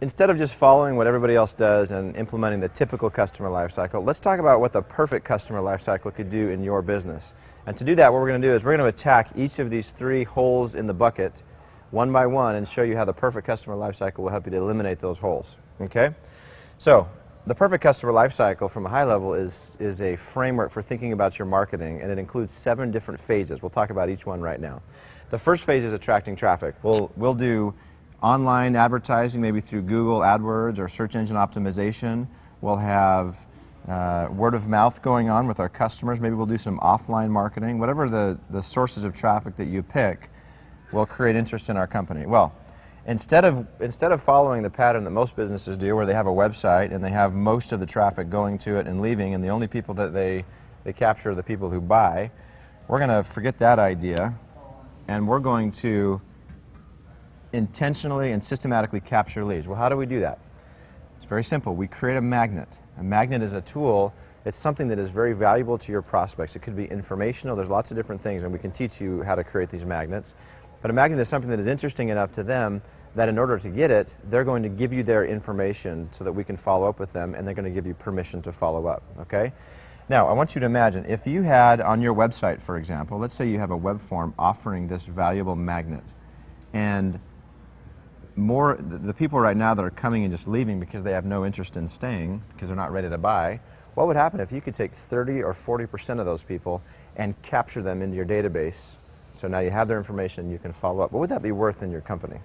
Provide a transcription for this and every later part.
instead of just following what everybody else does and implementing the typical customer lifecycle, let's talk about what the perfect customer lifecycle could do in your business. And to do that, what we're going to do is we're going to attack each of these 3 holes in the bucket one by one and show you how the perfect customer lifecycle will help you to eliminate those holes. Okay? So, the perfect customer lifecycle from a high level is a framework for thinking about your marketing, and it includes 7 different phases. We'll talk about each one right now. The first phase is attracting traffic. We'll do online advertising, maybe through Google AdWords or search engine optimization. We'll have word of mouth going on with our customers. Maybe we'll do some offline marketing. Whatever the sources of traffic that you pick will create interest in our company. Well, instead of following the pattern that most businesses do, where they have a website and they have most of the traffic going to it and leaving, and the only people that they capture are the people who buy, we're going to forget that idea, and we're going to intentionally and systematically capture leads. Well, how do we do that? It's very simple. We create a magnet. A magnet is a tool. It's something that is very valuable to your prospects. It could be informational. There's lots of different things, and we can teach you how to create these magnets. But a magnet is something that is interesting enough to them that in order to get it, they're going to give you their information so that we can follow up with them, and they're going to give you permission to follow up, okay? Now, I want you to imagine, if you had on your website, for example, let's say you have a web form offering this valuable magnet, and the people right now that are coming and just leaving because they have no interest in staying, because they're not ready to buy, what would happen if you could take 30 or 40% of those people and capture them into your database? So now you have their information, you can follow up. What would that be worth in your company?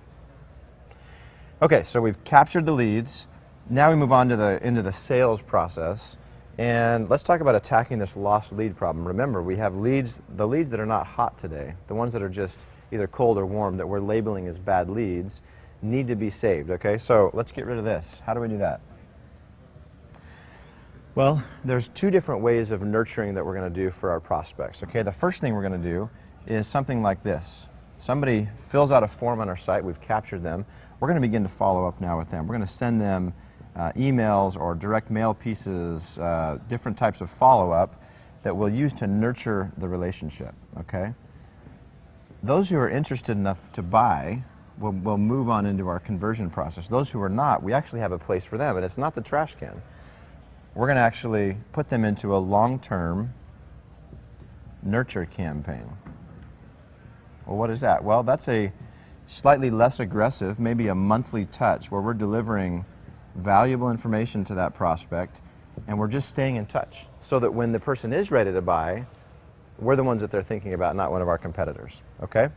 Okay, so we've captured the leads. Now we move on to into the sales process, and let's talk about attacking this lost lead problem. Remember, we have the leads that are not hot today, the ones that are just either cold or warm that we're labeling as bad leads, need to be saved, okay? So let's get rid of this. How do we do that? Well, there's 2 different ways of nurturing that we're going to do for our prospects, okay? The first thing we're going to do is something like this. Somebody fills out a form on our site, we've captured them. We're going to begin to follow up now with them. We're going to send them emails or direct mail pieces, different types of follow-up that we'll use to nurture the relationship, okay? Those who are interested enough to buy will move on into our conversion process. Those who are not, we actually have a place for them, and it's not the trash can. We're going to actually put them into a long-term nurture campaign. Well, what is that? Well, that's a slightly less aggressive, maybe a monthly touch where we're delivering valuable information to that prospect, and we're just staying in touch so that when the person is ready to buy, we're the ones that they're thinking about, not one of our competitors, okay?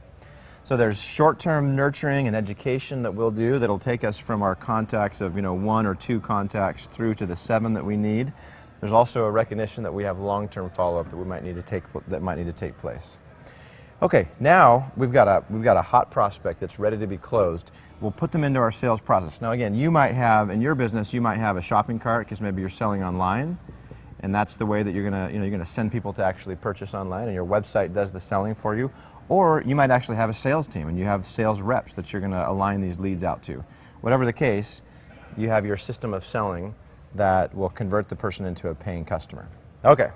So there's short-term nurturing and education that we'll do that'll take us from our contacts of 1 or 2 contacts through to the 7 that we need. There's also a recognition that we have long-term follow-up that might need to take place. Okay, now we've got a hot prospect that's ready to be closed. We'll put them into our sales process. Now again, you might have in your business, you might have a shopping cart because maybe you're selling online, and that's the way that you're gonna send people to actually purchase online, and your website does the selling for you. Or you might actually have a sales team and you have sales reps that you're going to align these leads out to. Whatever the case, you have your system of selling that will convert the person into a paying customer. Okay,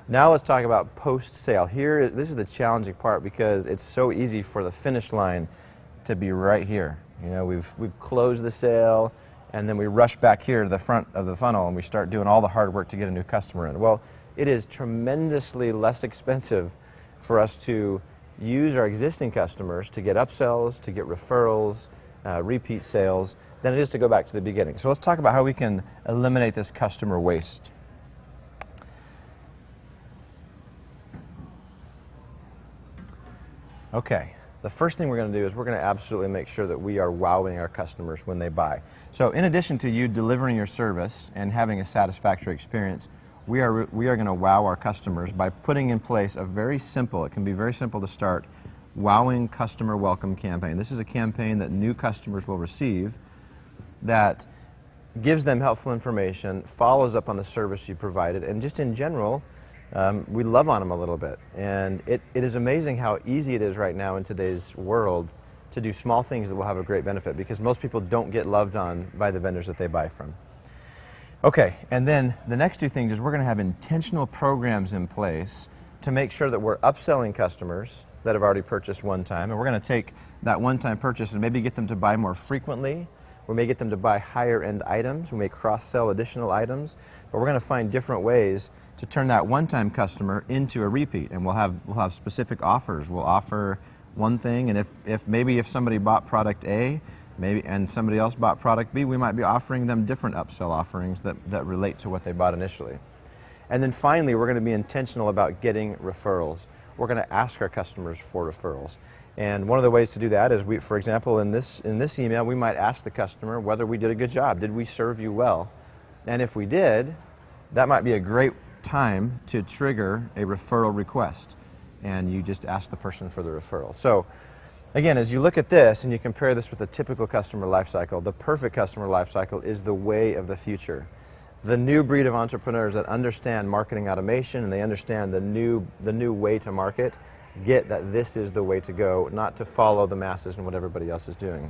now let's talk about post-sale. This is the challenging part because it's so easy for the finish line to be right here. We've closed the sale, and then we rush back here to the front of the funnel and we start doing all the hard work to get a new customer in. Well, it is tremendously less expensive for us to use our existing customers to get upsells, to get referrals, repeat sales, than it is to go back to the beginning. So let's talk about how we can eliminate this customer waste. Okay, the first thing we're going to do is we're going to absolutely make sure that we are wowing our customers when they buy. So in addition to you delivering your service and having a satisfactory experience, we are going to wow our customers by putting in place a very simple, it can be very simple to start, wowing customer welcome campaign. This is a campaign that new customers will receive that gives them helpful information, follows up on the service you provided, and just in general, we love on them a little bit. And it is amazing how easy it is right now in today's world to do small things that will have a great benefit, because most people don't get loved on by the vendors that they buy from. Okay, and then the next 2 things is we're going to have intentional programs in place to make sure that we're upselling customers that have already purchased one time, and we're going to take that one-time purchase and maybe get them to buy more frequently, We may get them to buy higher end items. We may cross-sell additional items, but we're going to find different ways to turn that one-time customer into a repeat. And we'll have specific offers. We'll offer one thing, and if somebody bought product A, and somebody else bought product B, we might be offering them different upsell offerings that relate to what they bought initially. And then finally, we're going to be intentional about getting referrals. We're going to ask our customers for referrals. And one of the ways to do that is, for example, in this email, we might ask the customer whether we did a good job. Did we serve you well? And if we did, that might be a great time to trigger a referral request. And you just ask the person for the referral. So again, as you look at this and you compare this with a typical customer lifecycle, the perfect customer lifecycle is the way of the future. The new breed of entrepreneurs that understand marketing automation and they understand the new way to market get that this is the way to go, not to follow the masses and what everybody else is doing.